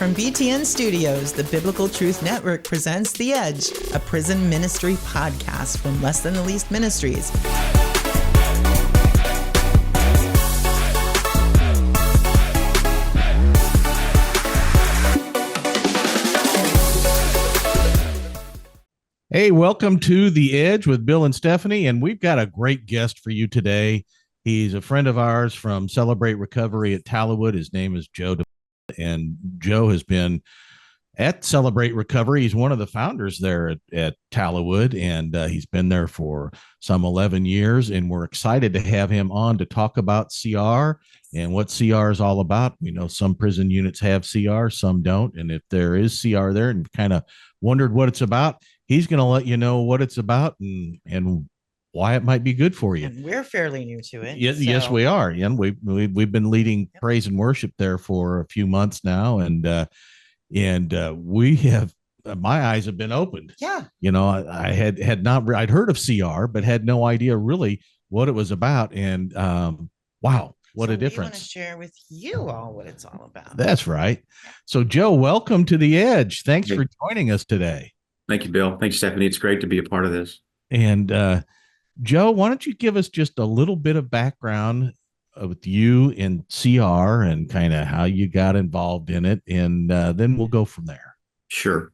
from BTN Studios, the Biblical Truth Network presents The Edge, a prison ministry podcast from Less Than the Least Ministries. Hey, welcome to The Edge with Bill and Stephanie, and we've got a great guest for you today. He's a friend of ours from Celebrate Recovery at Tallowood. His name is Joe, and Joe has been at Celebrate Recovery. He's one of the founders there at Tallowood, and he's been there for some 11 years, and we're excited to have him on to talk about CR and what CR is all about. We know some prison units have CR, some don't, and if there is CR there and kind of wondered what it's about, he's going to let you know what it's about and why it might be good for you. And we're fairly new to it. Yes, yes, we are. And we've been leading praise and worship there for a few months now, and we have my eyes have been opened. Yeah, I had not I'd heard of CR, but had no idea really what it was about. And wow, what a difference! We want to share with you all what it's all about. That's right. So, Joe, welcome to The Edge. Thanks for joining us today. Thank you, Bill. Thanks, Stephanie. It's great to be a part of this. And Joe, why don't you give us just a little bit of background with you in CR and kind of how you got involved in it, and then we'll go from there. Sure.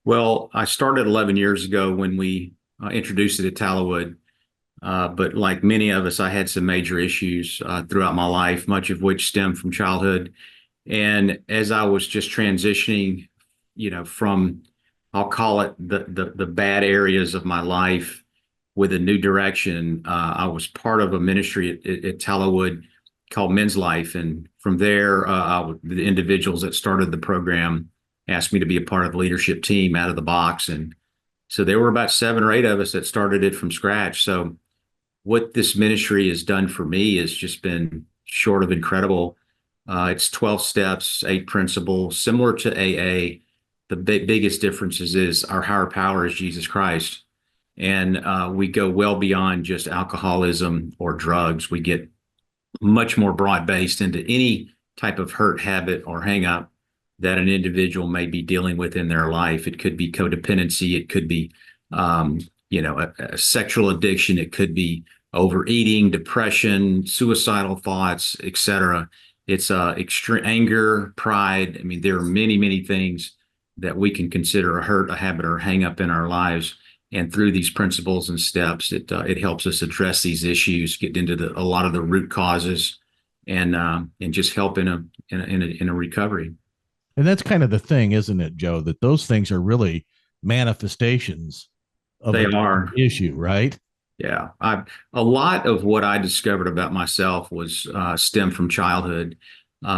Well, I started 11 years ago when we introduced it at Tallowood, but like many of us, I had some major issues throughout my life, much of which stemmed from childhood. And as I was just transitioning, from, I'll call it the bad areas of my life with a new direction, I was part of a ministry at Tallowood called Men's Life. And from there, the individuals that started the program asked me to be a part of the leadership team out of the box. And so there were about 7 or 8 of us that started it from scratch. So what this ministry has done for me has just been short of incredible. It's 12 steps, 8 principles, similar to AA. The biggest differences is our higher power is Jesus Christ. And we go well beyond just alcoholism or drugs. We get much more broad-based into any type of hurt, habit, or hang-up that an individual may be dealing with in their life. It could be codependency. It could be, a sexual addiction. It could be overeating, depression, suicidal thoughts, etc. It's extreme anger, pride. I mean, there are many, many things that we can consider a hurt, a habit, or hang-up in our lives. And through these principles and steps, it helps us address these issues, get into a lot of the root causes, and just help in a recovery. And that's kind of the thing, isn't it, Joe? That those things are really manifestations of the issue, right? Yeah, a lot of what I discovered about myself was stemmed from childhood.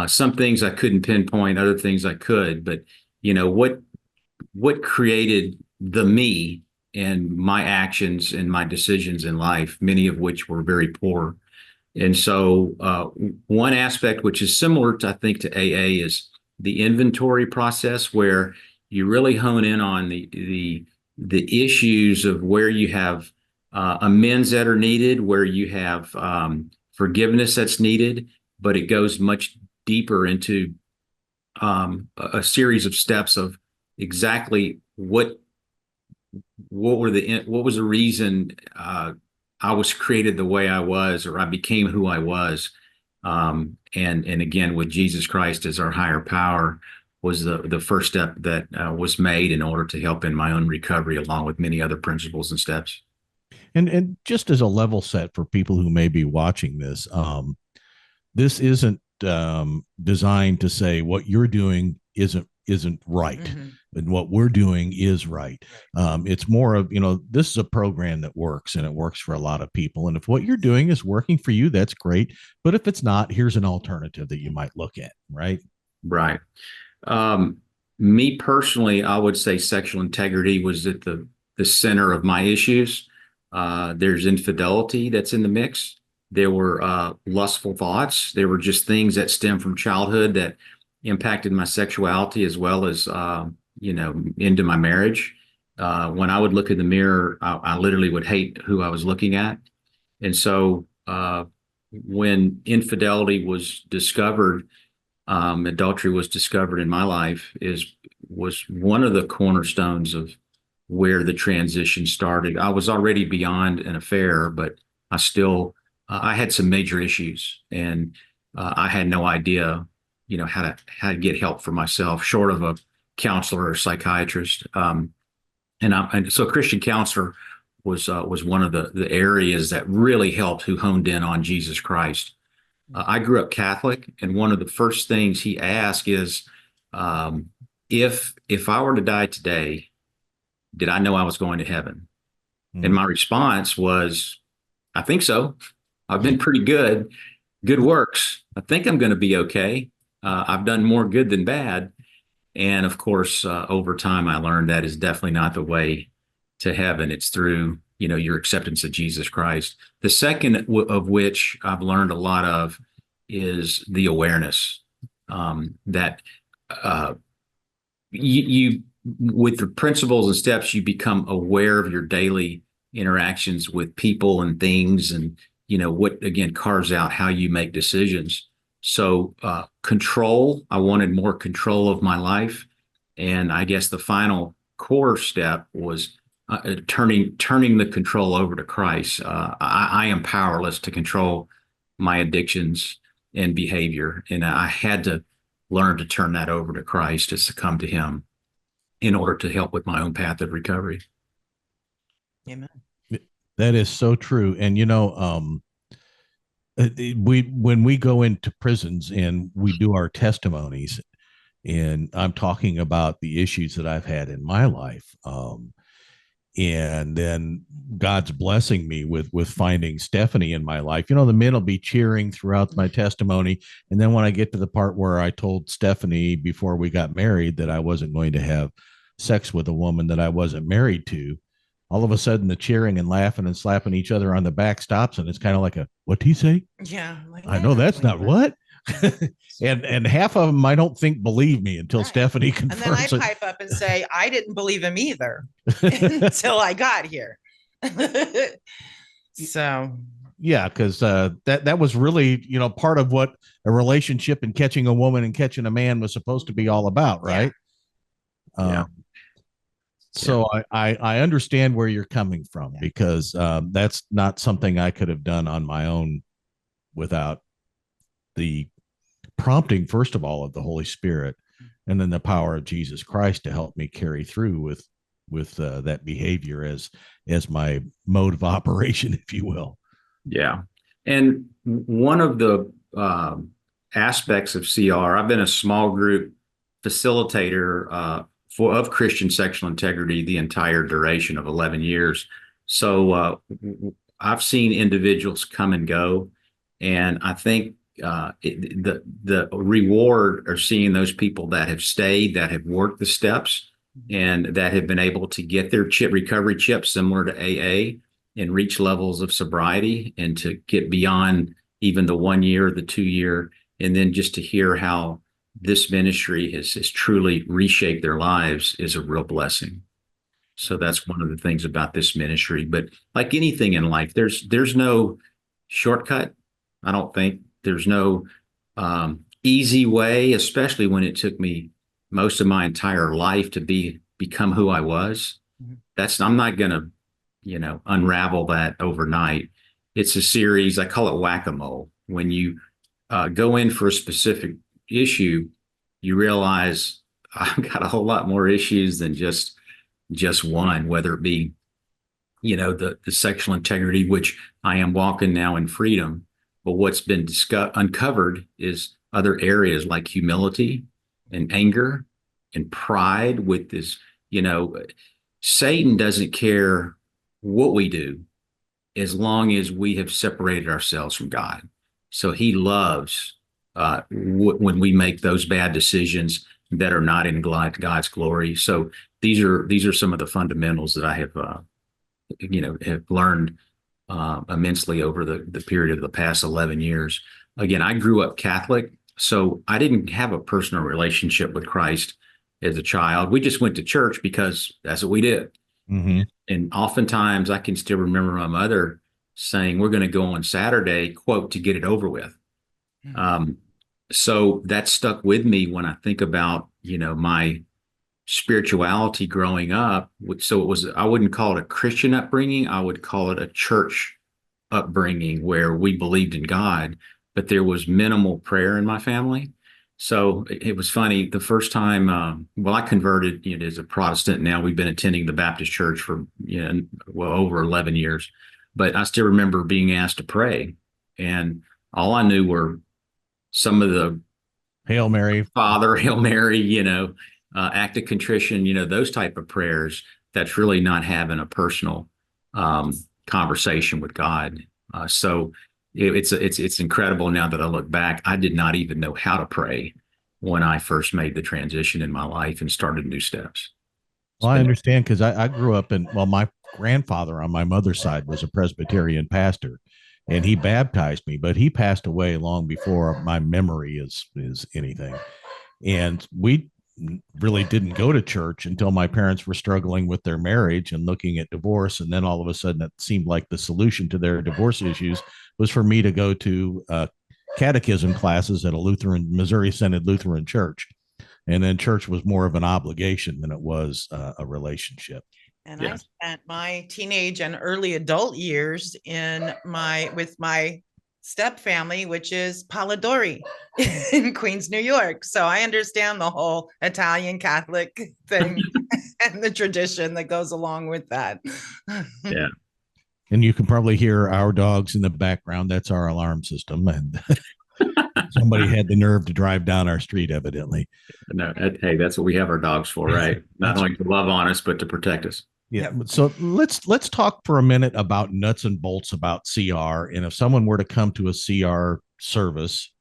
Some things I couldn't pinpoint, other things I could. But what created the me and my actions and my decisions in life, many of which were very poor. And so one aspect which is similar to, I think, to AA is the inventory process, where you really hone in on the issues of where you have amends that are needed, where you have forgiveness that's needed, but it goes much deeper into a series of steps of exactly what was the reason I was created the way I was, or I became who I was. And again, with Jesus Christ as our higher power was the first step that was made in order to help in my own recovery, along with many other principles and steps. And just as a level set for people who may be watching this, this isn't designed to say what you're doing isn't right. Mm-hmm. And what we're doing is right. It's more of, this is a program that works, and it works for a lot of people. And if what you're doing is working for you, that's great. But if it's not, here's an alternative that you might look at, right? Right. Me personally, I would say sexual integrity was at the center of my issues. There's infidelity that's in the mix. There were lustful thoughts. There were just things that stem from childhood that impacted my sexuality, as well as into my marriage. When I would look in the mirror, I literally would hate who I was looking at. And so when infidelity was discovered, adultery was discovered in my life was one of the cornerstones of where the transition started. I was already beyond an affair, but I still I had some major issues, and I had no idea, how to get help for myself, short of a counselor or psychiatrist. And so a Christian counselor was one of the areas that really helped, who honed in on Jesus Christ. I grew up Catholic, and one of the first things he asked is, if I were to die today, did I know I was going to heaven? And Mm. my response was, I think so. I've been pretty good works. I think I'm going to be okay. I've done more good than bad. And of course, over time, I learned that is definitely not the way to heaven. It's through, your acceptance of Jesus Christ. The second of which I've learned a lot of is the awareness, that you, with the principles and steps, you become aware of your daily interactions with people and things, and what again carves out how you make decisions. So control, I wanted more control of my life, and I guess the final core step was turning the control over to Christ. I am powerless to control my addictions and behavior, and I had to learn to turn that over to Christ, to succumb to Him in order to help with my own path of recovery. Amen. That is so true. And when we go into prisons and we do our testimonies, and I'm talking about the issues that I've had in my life, and then God's blessing me with finding Stephanie in my life. The men will be cheering throughout my testimony, and then when I get to the part where I told Stephanie before we got married that I wasn't going to have sex with a woman that I wasn't married to, all of a sudden the cheering and laughing and slapping each other on the back stops, and it's kind of like what'd he say? Yeah. Like, I know that's not what. and half of them I don't think believe me until right. Stephanie And then I confirms it. pipe up and say, I didn't believe him either until I got here. So Yeah, because that was really part of what a relationship and catching a woman and catching a man was supposed to be all about, right? Yeah. So I understand where you're coming from, because that's not something I could have done on my own without the prompting, first of all, of the Holy Spirit, and then the power of Jesus Christ to help me carry through with that behavior as my mode of operation, if you will. Yeah. And one of the aspects of CR, I've been a small group facilitator of Christian sexual integrity the entire duration of 11 years. So I've seen individuals come and go, and I think the reward of seeing those people that have stayed, that have worked the steps, and that have been able to get their recovery chips similar to AA, and reach levels of sobriety, and to get beyond even the 1 year, the 2 year, and then just to hear how this ministry has truly reshaped their lives is a real blessing. So that's one of the things about this ministry. But like anything in life, there's no shortcut. I don't think there's no easy way, especially when it took me most of my entire life to become who I was. I'm not going to unravel that overnight. It's a series, I call it whack-a-mole. When you go in for a specific issue, you realize I've got a whole lot more issues than just one, whether it be, the sexual integrity, which I am walking now in freedom. But what's been uncovered is other areas like humility and anger and pride with this, Satan doesn't care what we do as long as we have separated ourselves from God. So he loves when we make those bad decisions that are not in God's glory. So these are some of the fundamentals that I have learned immensely over the period of the past 11 years. Again, I grew up Catholic, so I didn't have a personal relationship with Christ as a child. We just went to church because that's what we did. Mm-hmm. And oftentimes I can still remember my mother saying, we're going to go on Saturday, quote, to get it over with. So that stuck with me when I think about, my spirituality growing up. So I wouldn't call it a Christian upbringing. I would call it a church upbringing where we believed in God, but there was minimal prayer in my family. So it was funny. The first time, well, I converted, as a Protestant. Now we've been attending the Baptist church for, well, over 11 years, but I still remember being asked to pray. And all I knew were some of the Hail Mary. Father, Hail Mary, act of contrition, those type of prayers. That's really not having a personal um, conversation with God. So it's incredible now that I look back. I did not even know how to pray when I first made the transition in my life and started new steps. Well, I understand because I grew up in, well, my grandfather on my mother's side was a Presbyterian pastor and he baptized me, but he passed away long before my memory is anything. And we really didn't go to church until my parents were struggling with their marriage and looking at divorce. And then all of a sudden, it seemed like the solution to their divorce issues was for me to go to catechism classes at a Missouri Synod Lutheran church. And then church was more of an obligation than it was a relationship. And I spent my teenage and early adult years with my step family, which is Polidori in Queens, New York. So I understand the whole Italian Catholic thing and the tradition that goes along with that. Yeah. And you can probably hear our dogs in the background. That's our alarm system. And somebody had the nerve to drive down our street, evidently. No, hey, that's what we have our dogs for, right? Not only to love on us, but to protect us. Yeah. So let's talk for a minute about nuts and bolts about CR. And if someone were to come to a CR service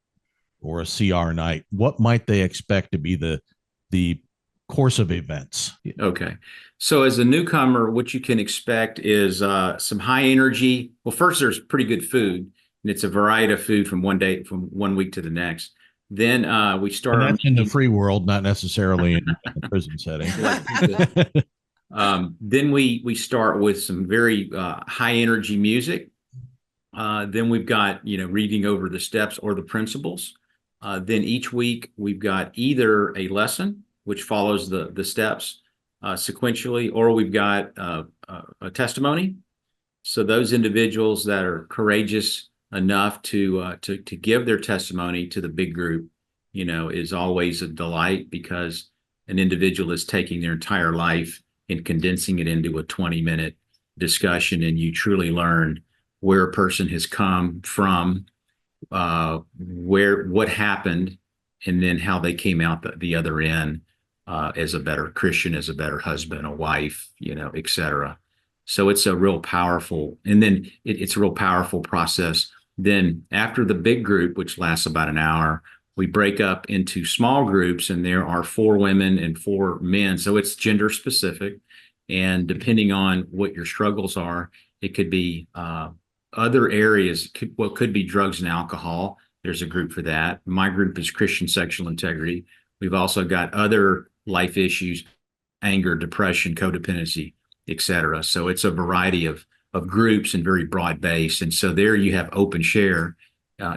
or a CR night, what might they expect to be the course of events? Okay. So as a newcomer, what you can expect is some high energy. Well, first there's pretty good food, and it's a variety of food from one week to the next. Then we start. And that's in the free world, not necessarily in a prison setting. Then we start with some very high energy music. Then we've got reading over the steps or the principles. Then each week we've got either a lesson which follows the steps sequentially, or we've got a testimony. So those individuals that are courageous enough to give their testimony to the big group, is always a delight, because an individual is taking their entire life and condensing it into a 20-minute discussion, and you truly learn where a person has come from, what happened, and then how they came out the other end as a better Christian, as a better husband, a wife, et cetera. So it's a real powerful, and then it's a real powerful process. Then after the big group, which lasts about an hour, we break up into small groups, and there are 4 women and 4 men. So it's gender specific. And depending on what your struggles are, it could be other areas, could be drugs and alcohol. There's a group for that. My group is Christian sexual integrity. We've also got other life issues, anger, depression, codependency, et cetera. So it's a variety of groups and very broad base. And so there you have open share,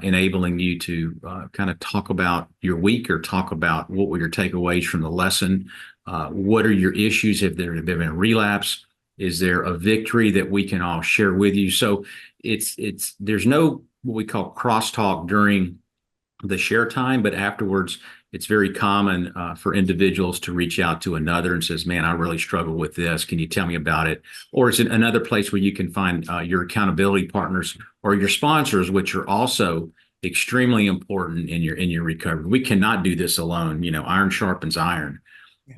enabling you to kind of talk about your week, or talk about what were your takeaways from the lesson. What are your issues? Have there been a relapse? Is there a victory that we can all share with you? So there's no what we call crosstalk during the share time, but afterwards it's very common for individuals to reach out to another and says, man, I really struggle with this. Can you tell me about it? Or it's another place where you can find your accountability partners or your sponsors, which are also extremely important in your recovery. We cannot do this alone. Iron sharpens iron.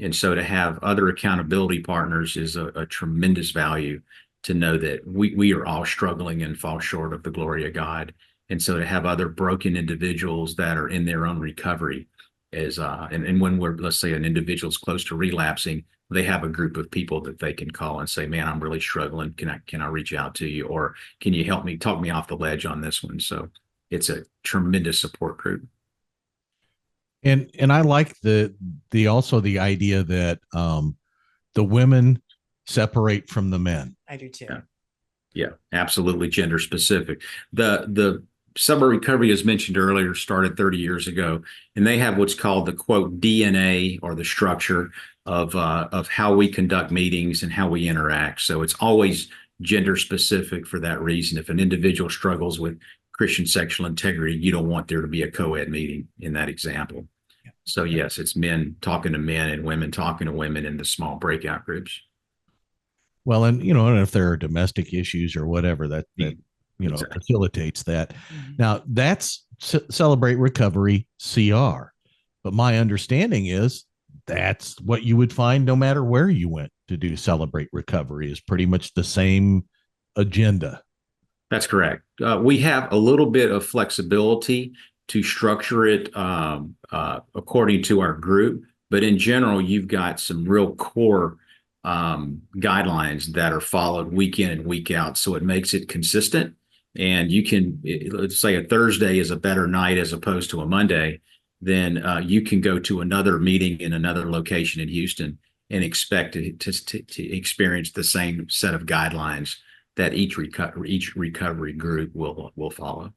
And so to have other accountability partners is a tremendous value, to know that we are all struggling and fall short of the glory of God. And so to have other broken individuals that are in their own recovery is, and when let's say an individual's close to relapsing, they have a group of people that they can call and say, man, I'm really struggling. Can I reach out to you? Or can you help me, talk me off the ledge on this one? So it's a tremendous support group. And I like the also the idea that the women separate from the men. I do too. Yeah, absolutely, gender specific. The Celebrate Recovery, as mentioned earlier, started 30 years ago, and they have what's called the quote DNA, or the structure of how we conduct meetings and how we interact. So it's always gender specific for that reason. If an individual struggles with Christian sexual integrity, you don't want there to be a co-ed meeting in that example. So yes, it's men talking to men and women talking to women in the small breakout groups. Well, and and if there are domestic issues or whatever, that Exactly. facilitates that. Mhm. Now that's Celebrate Recovery CR, but my understanding is that's what you would find no matter where you went to do Celebrate Recovery, is pretty much the same agenda. That's correct. We have a little bit of flexibility to structure it according to our group, but in general, you've got some real core guidelines that are followed week in and week out. So it makes it consistent. And you can, let's say a Thursday is a better night as opposed to a Monday, then you can go to another meeting in another location in Houston and expect to experience the same set of guidelines that each recovery group will follow.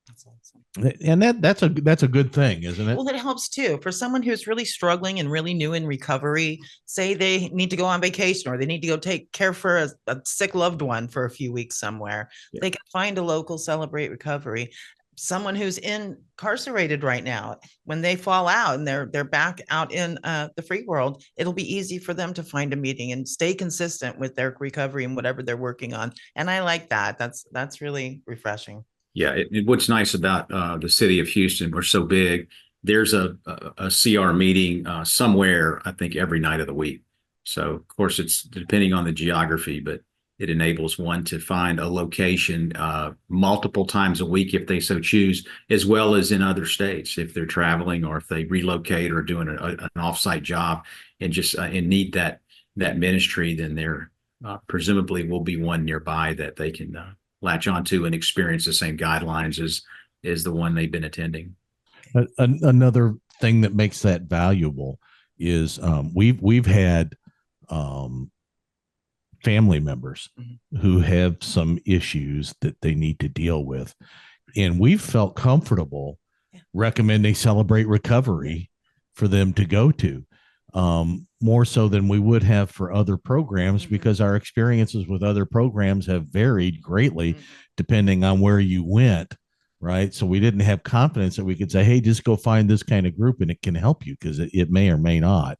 That's awesome. And that's a good thing, isn't it? Well, it helps too for someone who's really struggling and really new in recovery. Say they need to go on vacation, or they need to go take care for a sick loved one for a few weeks somewhere. Yeah. They can find a local Celebrate Recovery. Someone who's incarcerated right now, when they fall out and they're back out in the free world, it'll be easy for them to find a meeting and stay consistent with their recovery and whatever they're working on. And I like that. That's really refreshing. Yeah, what's nice about the city of Houston, we're so big. There's a CR meeting somewhere, I think, every night of the week. So, of course, it's depending on the geography, but it enables one to find a location multiple times a week if they so choose, as well as in other states if they're traveling or if they relocate or doing an offsite job and just and need that ministry. Then there presumably will be one nearby that they can latch onto and experience the same guidelines as the one they've been attending. Another thing that makes that valuable is we've had family members who have some issues that they need to deal with, and we've felt comfortable recommending Celebrate Recovery for them to go to, more so than we would have for other programs, because our experiences with other programs have varied greatly depending on where you went, right? So we didn't have confidence that we could say, hey, just go find this kind of group and it can help you, because it may or may not.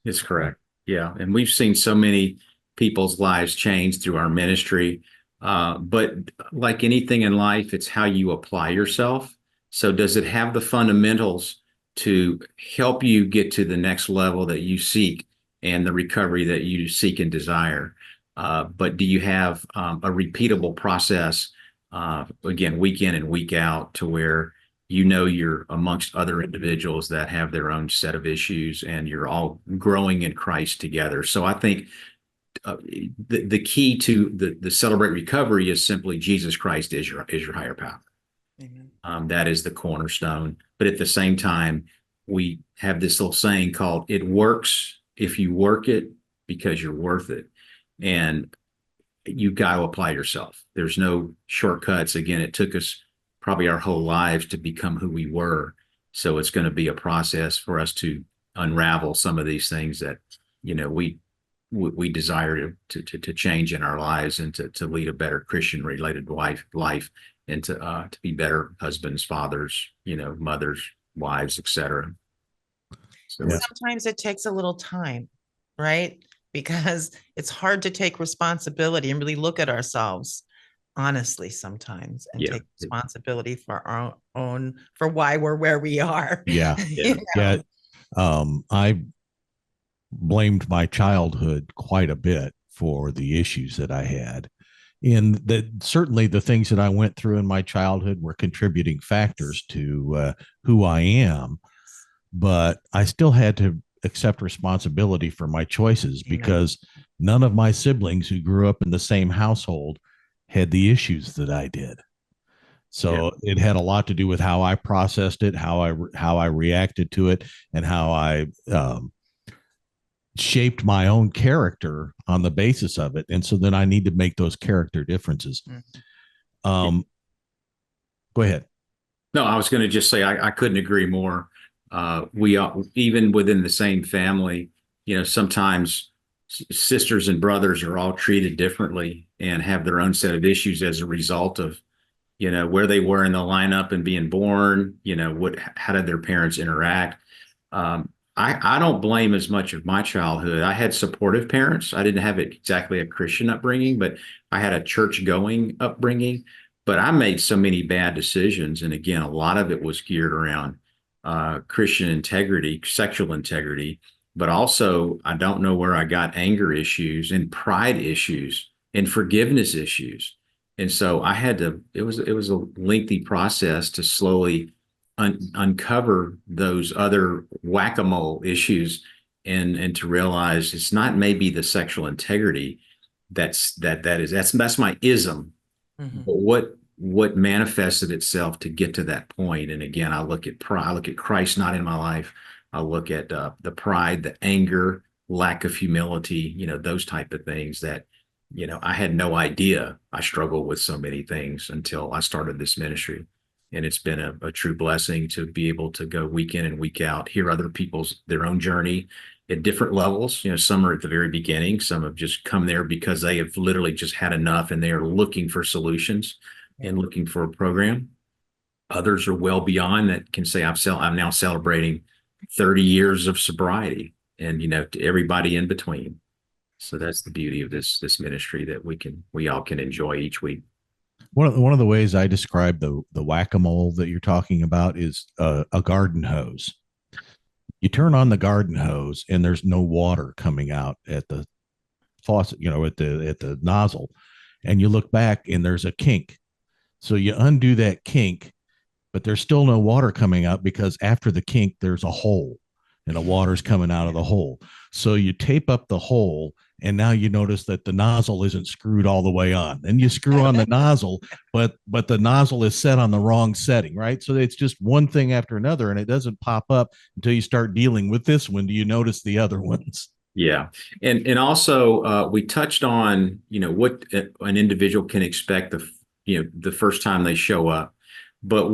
It's correct. Yeah. And we've seen so many people's lives change through our ministry. But like anything in life, it's how you apply yourself. So does it have the fundamentals to help you get to the next level that you seek and the recovery that you seek and desire? But do you have a repeatable process, again, week in and week out, to where you're amongst other individuals that have their own set of issues and you're all growing in Christ together? So I think the key to the Celebrate Recovery is simply Jesus Christ is your higher power. Amen. That is the cornerstone. But at the same time, we have this little saying called, it works if you work it, because you're worth it. And you've got to apply yourself. There's no shortcuts. Again, it took us probably our whole lives to become who we were. So it's going to be a process for us to unravel some of these things that, we desire to change in our lives, and to lead a better Christian related life, and to be better husbands, fathers, mothers, wives, etc. So sometimes it takes a little time, right? Because it's hard to take responsibility and really look at ourselves honestly sometimes, and take responsibility for our own, for why we're where we are. Yeah. I blamed my childhood quite a bit for the issues that I had. And that certainly the things that I went through in my childhood were contributing factors to who I am. But I still had to accept responsibility for my choices, because none of my siblings who grew up in the same household had the issues that I did. So it had a lot to do with how I processed it, how I reacted to it, and how I shaped my own character on the basis of it. And so then I need to make those character differences. Go ahead. No, I was going to just say I couldn't agree more. We even within the same family, sometimes sisters and brothers are all treated differently and have their own set of issues as a result of where they were in the lineup and being born. How did their parents interact? I don't blame as much of my childhood. I had supportive parents. I didn't have exactly a Christian upbringing, but I had a church going upbringing. But I made so many bad decisions. And again, a lot of it was geared around Christian integrity, sexual integrity. But also, I don't know where I got anger issues and pride issues and forgiveness issues. And so I had to, it was a lengthy process to slowly uncover those other whack-a-mole issues and to realize it's not maybe the sexual integrity that's my ism, Mhm. but what manifested itself to get to that point. And again, I look at pride, I look at Christ not in my life. I look at the pride, the anger, lack of humility, those type of things that I had no idea I struggled with so many things until I started this ministry. And it's been a true blessing to be able to go week in and week out, hear other people's their own journey at different levels. Some are at the very beginning, some have just come there because they have literally just had enough and they are looking for solutions and looking for a program. Others are well beyond that can say I'm now celebrating 30 years of sobriety, and to everybody in between. So that's the beauty of this ministry that we all can enjoy each week. One of the ways I describe the whack a mole that you're talking about is a garden hose. You turn on the garden hose and there's no water coming out at the faucet, at the nozzle, and you look back and there's a kink. So you undo that kink, but there's still no water coming out because after the kink there's a hole and the water's coming out of the hole. So you tape up the hole and now you notice that the nozzle isn't screwed all the way on. Then you screw on the nozzle, but the nozzle is set on the wrong setting, right? So it's just one thing after another and it doesn't pop up until you start dealing with this one. Do you notice the other ones? Yeah, and also we touched on what an individual can expect the first time they show up, but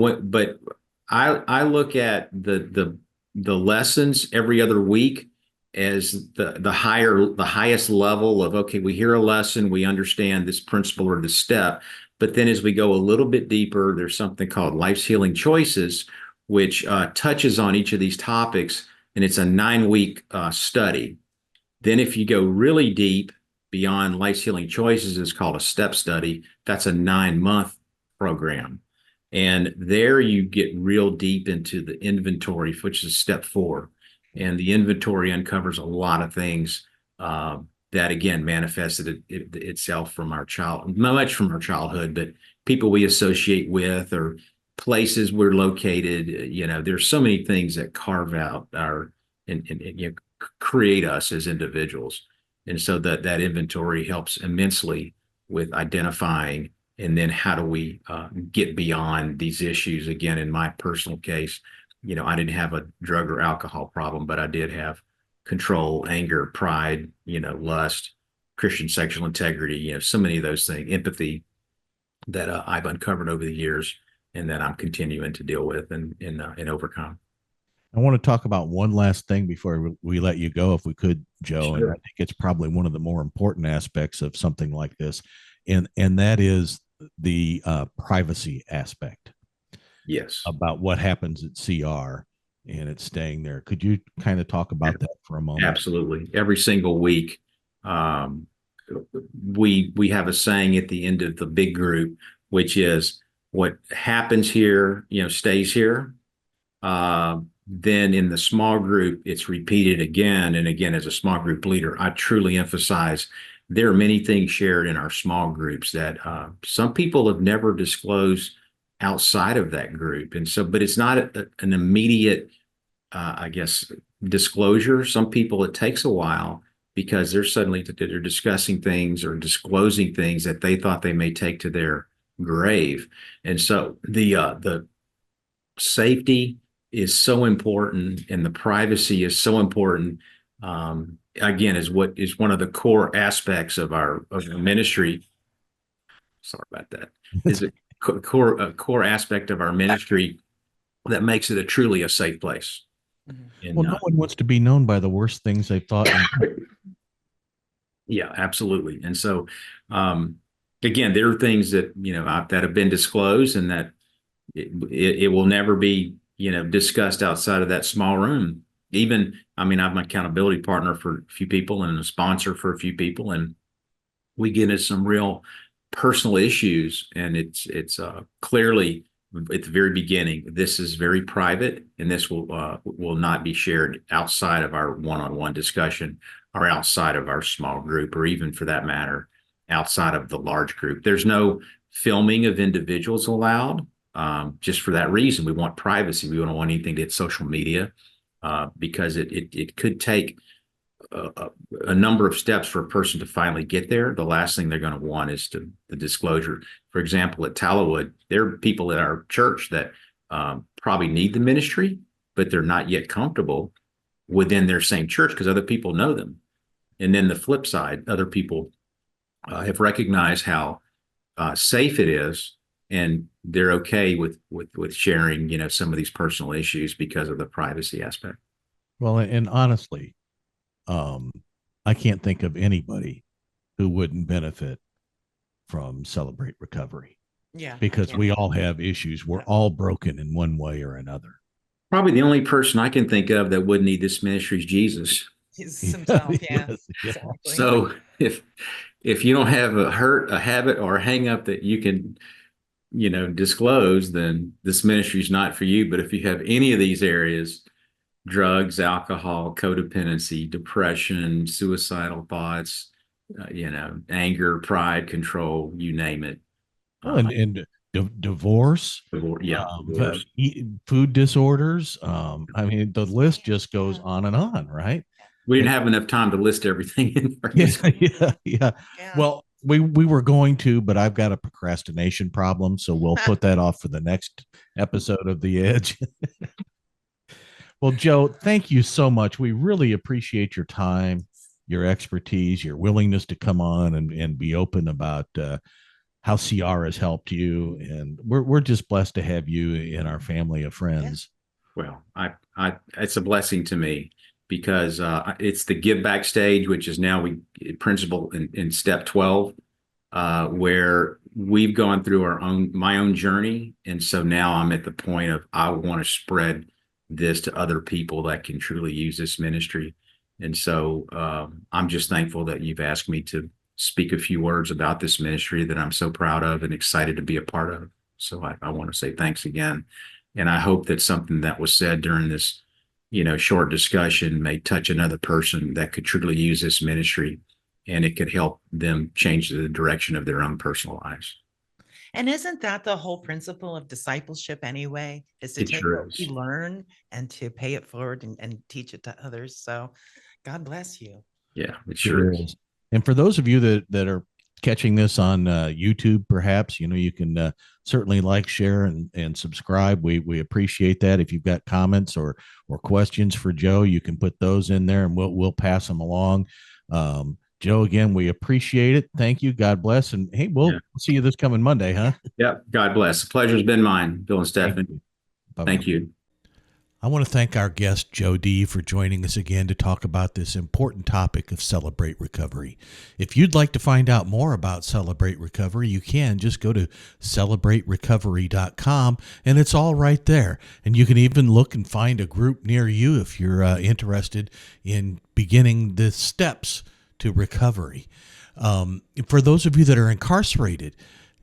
I look at the lessons every other week as the highest level of, okay, we hear a lesson, we understand this principle or this step, but then as we go a little bit deeper, there's something called Life's Healing Choices, which touches on each of these topics, and it's a 9-week study. Then if you go really deep beyond Life's Healing Choices, it's called a step study. That's a 9-month program. And there you get real deep into the inventory, which is step 4. And the inventory uncovers a lot of things that, again, manifested itself from our not much from our childhood, but people we associate with or places we're located. There's so many things that carve out and create us as individuals. And so that inventory helps immensely with identifying, and then how do we get beyond these issues. Again, in my personal case, I didn't have a drug or alcohol problem, but I did have control, anger, pride, lust, Christian sexual integrity, so many of those things, empathy that I've uncovered over the years and that I'm continuing to deal with and overcome. I want to talk about one last thing before we let you go, if we could, Joe. And I Sure. think it's probably one of the more important aspects of something like this, and that is the privacy aspect Yes. about what happens at CR and it's staying there. Could you kind of talk about that for a moment? Absolutely. Every single week, um, we have a saying at the end of the big group, which is what happens here, stays here. Then in the small group, it's repeated again and again. As a small group leader, I truly emphasize there are many things shared in our small groups that some people have never disclosed outside of that group. And so, but it's not an immediate, I guess, disclosure. Some people, it takes a while because they're discussing things or disclosing things that they thought they may take to their grave. And so the safety is so important and the privacy is so important. Again, is what is one of the core aspects of our ministry. Sorry about that. Is it core aspect of our ministry that makes it truly a safe place. Mhm. And Well, no one wants to be known by the worst things they've thought. yeah, absolutely. And so, again, there are things that that have been disclosed, and that it will never be discussed outside of that small room. Even, I mean, I'm an accountability partner for a few people and a sponsor for a few people, and we get into some real personal issues, and it's clearly at the very beginning, this is very private, and this will not be shared outside of our one-on-one discussion, or outside of our small group, or even for that matter, outside of the large group. There's no filming of individuals allowed, just for that reason. We want privacy. We don't want anything to hit social media, because it could take a number of steps for a person to finally get there. The last thing they're going to want is the disclosure. For example, at Tallowood, there are people at our church that probably need the ministry, but they're not yet comfortable within their same church because other people know them. And then the flip side, other people have recognized how safe it is, and they're okay with sharing, some of these personal issues because of the privacy aspect. Well, and honestly, I can't think of anybody who wouldn't benefit from Celebrate Recovery, Yeah. because we all have issues. We're all broken in one way or another. Probably the only person I can think of that would need this ministry is Jesus. He's himself. Yeah. Yes, yeah. Exactly. So if you don't have a hurt, a habit, or a hang up that you can, disclose, then this ministry is not for you. But if you have any of these areas, drugs, alcohol, codependency, depression, suicidal thoughts, anger, pride, control, you name it. Well, and divorce, Divorce. food disorders. I mean, the list just goes on and on, right? We didn't have enough time to list everything in there. Yeah. Well, we were going to, but I've got a procrastination problem, so we'll put that off for the next episode of The Edge. Well, Joe, thank you so much. We really appreciate your time, your expertise, your willingness to come on and be open about how CR has helped you. And we're just blessed to have you in our family of friends. Well, it's a blessing to me, because it's the give back stage, which is now principle in step 12, where we've gone through my own journey. And so now I'm at the point of, I want to spread this to other people that can truly use this ministry. And so I'm just thankful that you've asked me to speak a few words about this ministry that I'm so proud of and excited to be a part of. So I want to say thanks again. And I hope that something that was said during this, short discussion may touch another person that could truly use this ministry, and it could help them change the direction of their own personal lives. And isn't that the whole principle of discipleship anyway, is to take what we learn and to pay it forward and teach it to others. So God bless you. Yeah, it sure is. And for those of you that are catching this on YouTube, perhaps, you can certainly like, share, and subscribe. We appreciate that. If you've got comments or questions for Joe, you can put those in there, and we'll pass them along. Joe, again, we appreciate it. Thank you. God bless. And hey, we'll see you this coming Monday, huh? Yep. God bless. The pleasure's been mine, Bill and Stephanie. Thank you. I want to thank our guest, Joe D., for joining us again to talk about this important topic of Celebrate Recovery. If you'd like to find out more about Celebrate Recovery, you can just go to celebraterecovery.com, and it's all right there. And you can even look and find a group near you if you're interested in beginning the steps to recovery. For those of you that are incarcerated,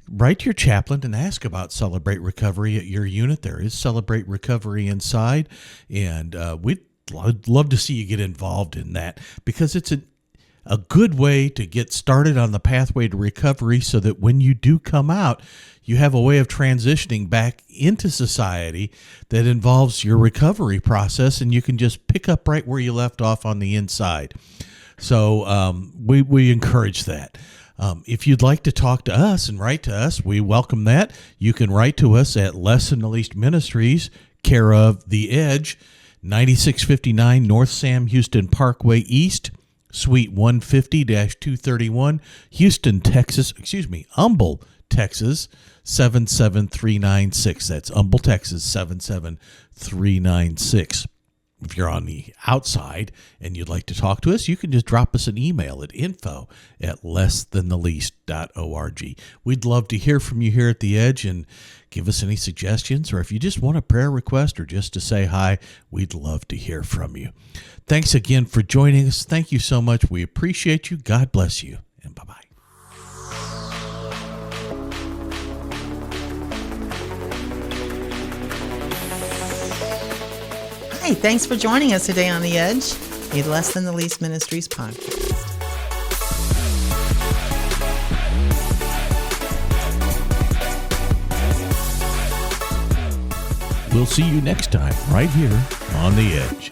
write to your chaplain and ask about Celebrate Recovery at your unit. There is Celebrate Recovery inside, and we'd love to see you get involved in that, because it's a good way to get started on the pathway to recovery, so that when you do come out, you have a way of transitioning back into society that involves your recovery process, and you can just pick up right where you left off on the inside. So we encourage that. If you'd like to talk to us and write to us, we welcome that. You can write to us at Less Than the Least Ministries, care of The Edge, 9659 North Sam Houston Parkway East, Suite 150-231, Humble, Texas 77396. That's Humble, Texas, 77396. If you're on the outside and you'd like to talk to us, you can just drop us an email at info@lessthantheleast.org. We'd love to hear from you here at The Edge, and give us any suggestions, or if you just want a prayer request or just to say hi, we'd love to hear from you. Thanks again for joining us. Thank you so much. We appreciate you. God bless you, and bye-bye. Hi, thanks for joining us today on The Edge, a Less Than the Least Ministries podcast. We'll see you next time right here on The Edge.